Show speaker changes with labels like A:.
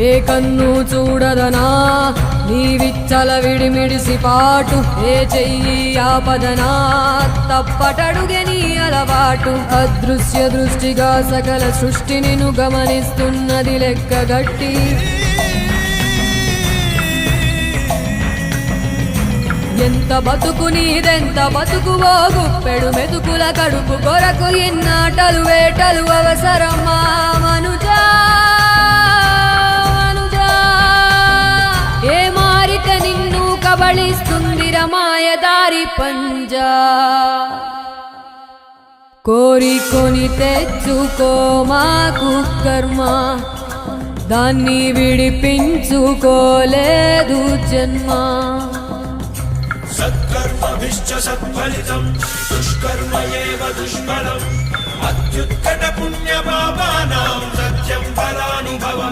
A: ఏ కన్ను చూడదనా నీ విచ్చల విడిమిడిసి పాటు, ఏ చెయ్యి ఆపదనా తప్పటడుగే నీ అలవాటు. అదృశ్య దృష్టిగా సకల సృష్టిని ను గమనిస్తున్నది లెక్కగట్టి, ఎంత బతుకు నీదెంత బతుకువో గుప్పెడు మెతుకుల కడుపు కొరకు ఎన్నాటలు వేటలు అవసరమా మనుజా మనుజా. ఏ మారిత నిన్ను కబళిస్తుందిర మాయదారి పంజా. కోరికొని తెచ్చుకో మాకు కర్మ, దాన్ని విడిపించుకోలేదు జన్మ.
B: సత్కర్మభిశ్చ సత్ఫలితం దుష్కర్మ ఏవ దుష్ఫలం. అత్యుత్కట పుణ్య పాపానాం సత్యం ఫలానుభవం.